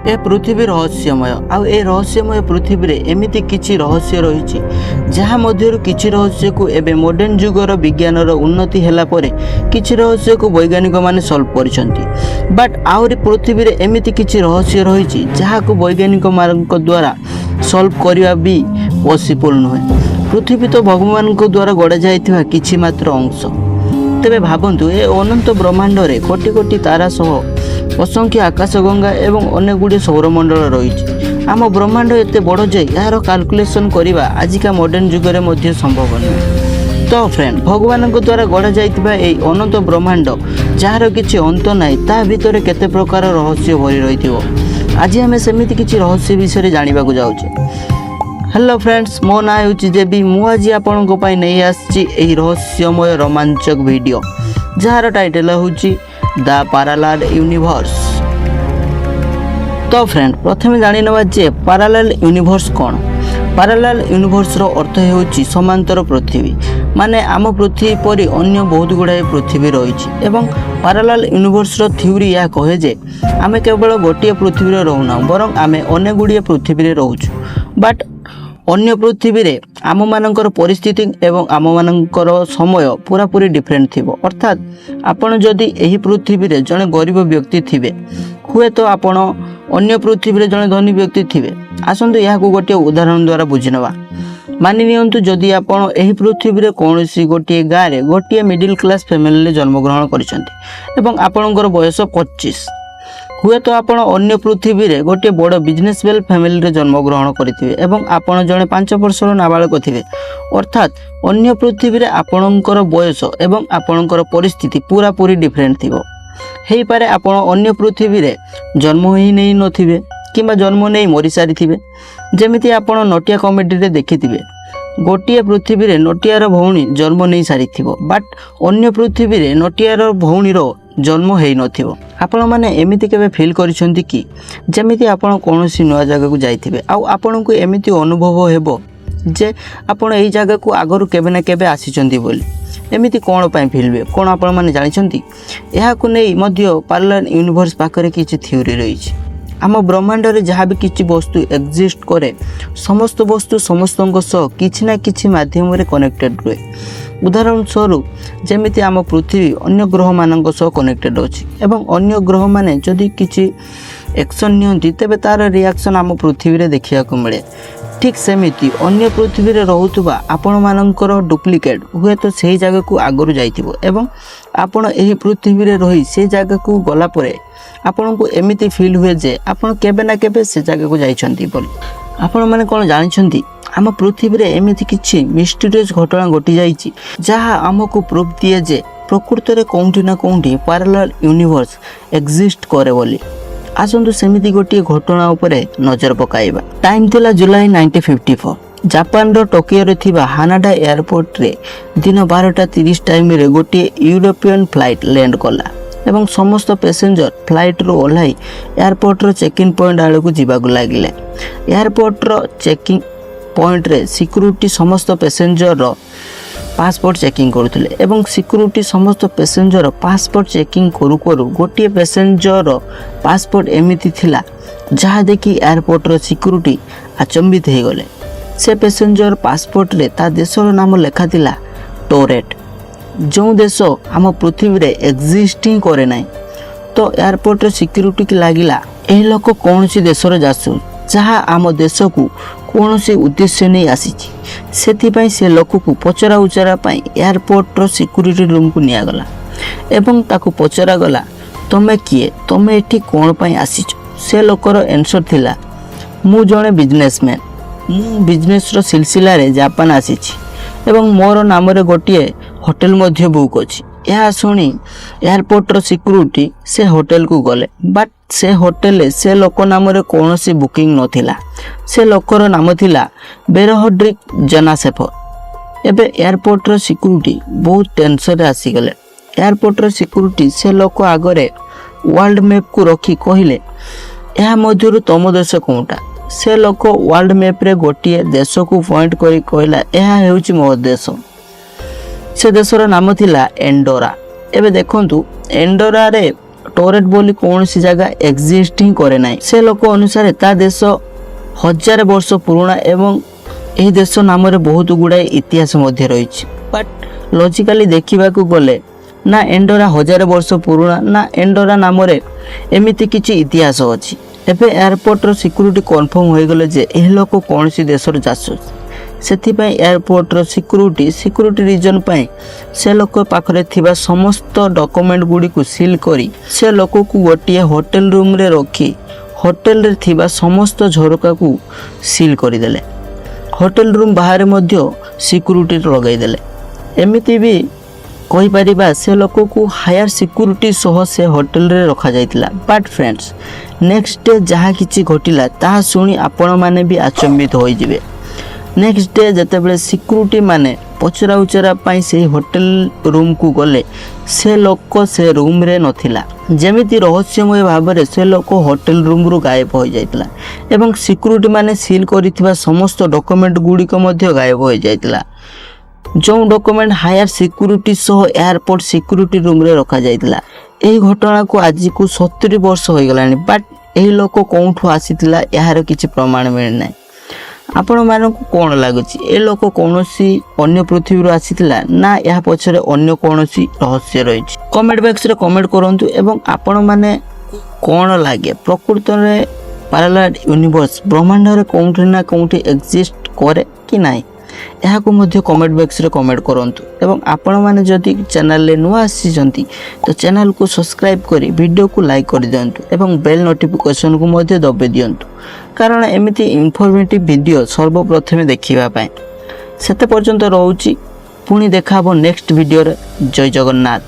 ए पृथ्वी रहस्यमय आउ ए रहस्यमय पृथ्वी रे एमिति किछि रहस्य रहिछि जहा मध्यरु किछि रहस्य को एबे मॉडर्न जुगर विज्ञानर उन्नति हैला परे किछि रहस्य को वैज्ञानिक माने सॉल्व करिसंती बट आउरी पृथ्वी रे एमिति किछि रहस्य रहिछि जहा को वैज्ञानिक मानक द्वारा सॉल्व करिया भी पॉसिबल नहे। पृथ्वी तो भगवान को द्वारा गड़ा जाइथिबा किछि मात्र अंश। तेबे भाबंतु ए अनंत ब्रह्मांड रे कोटि कोटि तारा सह असंख्य आकाशगंगा एवं अनेक गुड़े सौरमंडल रही। आम ब्रह्मांड एते बड़ जे यार कैलकुलेशन करवा आजिका मॉडर्न जुगरे मध्य संभव नुहे। तो फ्रेंड भगवान द्वारा गढ़ा जाइतिबा एई अनंत ब्रह्मांड जार किछि अंत नाही ता भितर केते प्रकार रहस्य भरी रहिथिबो। आज आमे सेमिति किछि रहस्य विषय जानिबा को जाउछे। हेलो फ्रेंड्स, मो ना होछि जेबी मु आज आपनको पई नै आछि एई रहस्यमय रोमांचक वीडियो जार टाइटल होछि द पैरेलल यूनिवर्स। तो फ्रेंड प्रथमे जानि नबा जे पैरेलल यूनिवर्स कोन। पैरेलल यूनिवर्स रो अर्थ हेउछि समांतर पृथ्वी, माने आम पृथ्वी परि अन्य बहुत गुड़ाए पृथ्वी रही। एवं पैरेलल यूनिवर्स रो थ्योरी या कहे जे आमे केवल गोटे पृथ्वी रे रहूना बरं आमे अनेक गुड़िए पृथ्वी रे रहूछु। बट अन्य पृथ्वी रे आम मानकर परिस्थिति एवं आम मानकर समय पूरा पूरी डिफरेंट थिबो। अर्थात आपण जदि एही पृथ्वी रे जने गरीब व्यक्ति थिबे हुए तो आपण अन्य पृथ्वी रे जने धनी व्यक्ति थिबे। आसंतु यहा को गोटे उदाहरण द्वारा बुझिनवा। मानि नियंतु जदि आपण एही पृथ्वी रे कोनोसी गोटे गाँ रे गोटे मिडिल क्लास फैमिली रे जन्म ग्रहण करिसंती एवं आपणकर बयस 25 हुए तो आपण अन्य पृथ्वी रे गोटे बड़ बिजनेसमैन फैमिली रे जन्म ग्रहण करिथिबे एवं आपण जने 5 वर्षर नाबालक थिबे। अर्थात अन्य पृथ्वी रे आपणकर बयस एवं आपणकर परिस्थिति पूरा पूरी डिफरेंट थिबो। हेई पारे आपण अन्य पृथ्वी रे जन्म ही नै नथिबे किबा जन्म नै मरि सारिथिबे। जेमिति आपण नटिया कॉमेडी रे देखिथिबे गोटिए पृथ्वी रे नटियार भौणी जन्म नै सारिथिबो बट अन्य पृथ्वी रे नटियार भौणी रो जन्म हेई नथिबो। आपण माने एमिति केबे फील करिसंती कि जेमिति आपण कोनोसी नया जगह को जाइथिबे आउ आपण को एमिति अनुभव हेबो जे आपण एई जगह को आगरु केबे ना केबे आसीचंती बोली। एमिति कोन पय फील वे कोन आपण माने जानिसंती। एहा को नै मध्य पैरेलल यूनिवर्स पाखरे किछि थ्योरी रहिछि। आम ब्रह्मांड रे जहाँ भी किछि वस्तु एक्जिस्ट करे समस्त वस्तु समस्तंक सह किछि ना किछि माध्यम रे कनेक्टेड रहे। उदाहरण स्वरूप जेमिति आम पृथ्वी अन्य ग्रह मानक सह कनेक्टेड अछि एवं अन्य ग्रह माने जदि किछि एक्शन नियंती तेबे तार रिएक्शन आम पृथ्वी रे देखिया को मिले। ठीक सेमिति अन्य पृथ्वी रे रहुतबा आपण मानकर डुप्लिकेट हुए तो सही जगह को आगरु जाइथिबो एवं आपण एही पृथ्वी रे रही से जगह को गला परे आपण को एमिति फील हुए जे आपण केबे ना केबे से जगह को जाइछंती बोली। आपण माने कोन जानिछंती आम पृथ्वी रे एमिति किछि मिस्टीरियस घटना घटी जाइछि जहा हमको प्रूफ दिए जे प्रकृत रे कोंठी ना कोंठी पैरेलल यूनिवर्स एक्जिस्ट करे बोली। आसंतु सेमिति गोटे घटना उपरे नजर पकाइबा। टाइम थिला जुलाई 1954 जापान रो टोकियो रे थिबा हानाडा एयरपोर्ट रे दिन 12:30 टाइम रे गोटे यूरोपियन फ्लाइट लैंड कला एवं समस्त पैसेंजर फ्लाइट रो ओल्हाई एयरपोर्ट रो चेकिंग पॉइंट आड़ को जीवाक लागिले। एयरपोर्ट रो चेकिंग पॉइंट रे सिक्यूरिटी समस्त पैसेंजर रो पासपोर्ट चेकिंग करुथिले एवं सिक्यूरिटी समस्त पैसेंजर पासपोर्ट चेकिंग करू करू गोटे पैसेंजर रो पासपोर्ट एमिति थिला जहा देखि एयरपोर्ट रो सिक्यूरिटी अचंबित हे गले। से पैसेंजर पासपोर्ट रे ता देशर नाम लेखा थिला टोरेट, जो देश आम पृथ्वी रे एक्जिस्टिंग करे नाही। तो एयरपोर्ट रे सिक्यूरिटी की लागिला ए लोक कोनसी देशर जासु जहा आम देश को कोनसी उद्देश्य नहीं आसीछि। सेथिपाई से लोक को पचरा उचरा पाई एयरपोर्ट रो सिक्यूरिटी रूम को निया गला एवं ताको पचरा गला तमे किए तमे एठी कोन पाई आसीछ। से लोकर आंसर थिला मु जणे बिजनेसमैन, मु बिजनेस रो सिलसिला रे जापान आसीछि एवं मोर नाम रे गोटिए होटल मध्य बुक अछि। यह सुनी एयरपोर्ट रो सिक्यूरिटी से होटल को गले बट से होटल से लोक नाम रे कोनोसी बुकिंग नथिला। से लोकर नाम थिला बेरहड्रिक जनासेफ। एबे एयरपोर्ट रो सिक्यूरिटी बहुत टेंशन रे आसी गले। एयरपोर्ट रो सिक्यूरिटी से लोक आगरे वर्ल्ड मैप को रखी कहिले यह मध्यरु तम देश कोंटा। से लोक वर्ल्ड मैप रे गोटिए देश को पॉइंट करी कहला यह हेउची मो देश। से देशर नाम थिला एंडोरा। एबे देखंतु एंडोरा रे ଟରେଟ୍ ବୋଲି କୌଣସି ଜାଗା ଏକ୍ଜିଷ୍ଟ ହିଁ କରେ ନାହିଁ। ସେ ଲୋକ ଅନୁସାରେ ତା ଦେଶ 1000 ବର୍ଷ ପୁରୁଣା ଏବଂ ଏହି ଦେଶ ନାମରେ ବହୁତ ଗୁଡ଼ାଏ ଇତିହାସ ମଧ୍ୟ ରହିଛି। ବଟ୍ ଲଜିକାଲି ଦେଖିବାକୁ ଗଲେ ନା ଏଣ୍ଡୋରା 1000 ବର୍ଷ ପୁରୁଣା ନା ଏଣ୍ଡୋରା ନାମରେ ଏମିତି କିଛି ଇତିହାସ ଅଛି। ଏବେ ଏୟାରପୋର୍ଟର ସିକ୍ୟୁରିଟି କନଫର୍ମ ହୋଇଗଲେ ଯେ ଏହି ଲୋକ କୌଣସି ଦେଶର ଜାସୁସ। ସେଥିପାଇଁ ଏୟାରପୋର୍ଟର ସିକ୍ୟୁରିଟି ରିଜନ୍ ପାଇଁ ସେ ଲୋକ ପାଖରେ ଥିବା ସମସ୍ତ ଡକୁମେଣ୍ଟ ଗୁଡ଼ିକୁ ସିଲ୍ କରି ସେ ଲୋକକୁ ଗୋଟିଏ ହୋଟେଲ ରୁମ୍ରେ ରଖି ହୋଟେଲରେ ଥିବା ସମସ୍ତ ଝରକାକୁ ସିଲ୍ କରିଦେଲେ। ହୋଟେଲ ରୁମ୍ ବାହାରେ ମଧ୍ୟ ସିକ୍ୟୁରିଟି ଲଗାଇଦେଲେ। ଏମିତି ବି କହିପାରିବା ସେ ଲୋକକୁ ହାୟାର ସିକ୍ୟୁରିଟି ସହ ସେ ହୋଟେଲରେ ରଖାଯାଇଥିଲା। ବଟ୍ ଫ୍ରେଣ୍ଡସ୍, ନେକ୍ସଟ ଡେ ଯାହା କିଛି ଘଟିଲା ତାହା ଶୁଣି ଆପଣମାନେ ବି ଆଚମ୍ବିତ ହୋଇଯିବେ। ନେକ୍ସଟ ଡେ ଯେତେବେଳେ ସିକ୍ୟୁରିଟି ମାନେ ପଚରା ଉଚରା ପାଇଁ ସେହି ହୋଟେଲ ରୁମ୍କୁ ଗଲେ ସେ ଲୋକ ସେ ରୁମ୍ରେ ନଥିଲା। ଯେମିତି ରହସ୍ୟମୟ ଭାବରେ ସେ ଲୋକ ହୋଟେଲ ରୁମ୍ରୁ ଗାୟବ ହୋଇଯାଇଥିଲା ଏବଂ ସିକ୍ୟୁରିଟି ମାନେ ସିଲ୍ କରିଥିବା ସମସ୍ତ ଡକୁମେଣ୍ଟ ଗୁଡ଼ିକ ମଧ୍ୟ ଗାୟବ ହୋଇଯାଇଥିଲା। ଯେଉଁ ଡକୁମେଣ୍ଟ ହାୟାର ସିକ୍ୟୁରିଟି ସହ ଏୟାରପୋର୍ଟ ସିକ୍ୟୁରିଟି ରୁମ୍ରେ ରଖାଯାଇଥିଲା। ଏହି ଘଟଣାକୁ ଆଜିକୁ 70 ବର୍ଷ ହୋଇଗଲାଣି। ବଟ୍ ଏହି ଲୋକ କେଉଁଠୁ ଆସିଥିଲା ଏହାର କିଛି ପ୍ରମାଣ ମିଳିନାହିଁ। ଆପଣମାନଙ୍କୁ କ'ଣ ଲାଗୁଛି ଏ ଲୋକ କୌଣସି ଅନ୍ୟ ପୃଥିବୀରୁ ଆସିଥିଲା ନା ଏହା ପଛରେ ଅନ୍ୟ କୌଣସି ରହସ୍ୟ ରହିଛି? କମେଣ୍ଟ ବକ୍ସରେ କମେଣ୍ଟ କରନ୍ତୁ ଏବଂ ଆପଣମାନେ କ'ଣ ଲାଗେ ପ୍ରକୃତରେ ପାରାଲାଲ ୟୁନିଭର୍ସ ବ୍ରହ୍ମାଣ୍ଡରେ କେଉଁଠି ନା କେଉଁଠି ଏକ୍ଜିଷ୍ଟ କରେ କି ନାହିଁ ଏହାକୁ ମଧ୍ୟ କମେଣ୍ଟ ବକ୍ସରେ କମେଣ୍ଟ କରନ୍ତୁ। ଏବଂ ଆପଣମାନେ ଯଦି ଚ୍ୟାନେଲରେ ନୂଆ ଆସିଛନ୍ତି ତ ଚ୍ୟାନେଲକୁ ସବସ୍କ୍ରାଇବ୍ କରି ଭିଡ଼ିଓକୁ ଲାଇକ୍ କରିଦିଅନ୍ତୁ ଏବଂ ବେଲ୍ ନୋଟିଫିକେସନକୁ ମଧ୍ୟ ଦବାଇ ଦିଅନ୍ତୁ, କାରଣ ଏମିତି ଇନଫର୍ମେଟିଭ୍ ଭିଡ଼ିଓ ସର୍ବପ୍ରଥମେ ଦେଖିବା ପାଇଁ। ସେତେ ପର୍ଯ୍ୟନ୍ତ ରହୁଛି, ପୁଣି ଦେଖା ହେବ ନେକ୍ସଟ ଭିଡ଼ିଓରେ। ଜୟ ଜଗନ୍ନାଥ।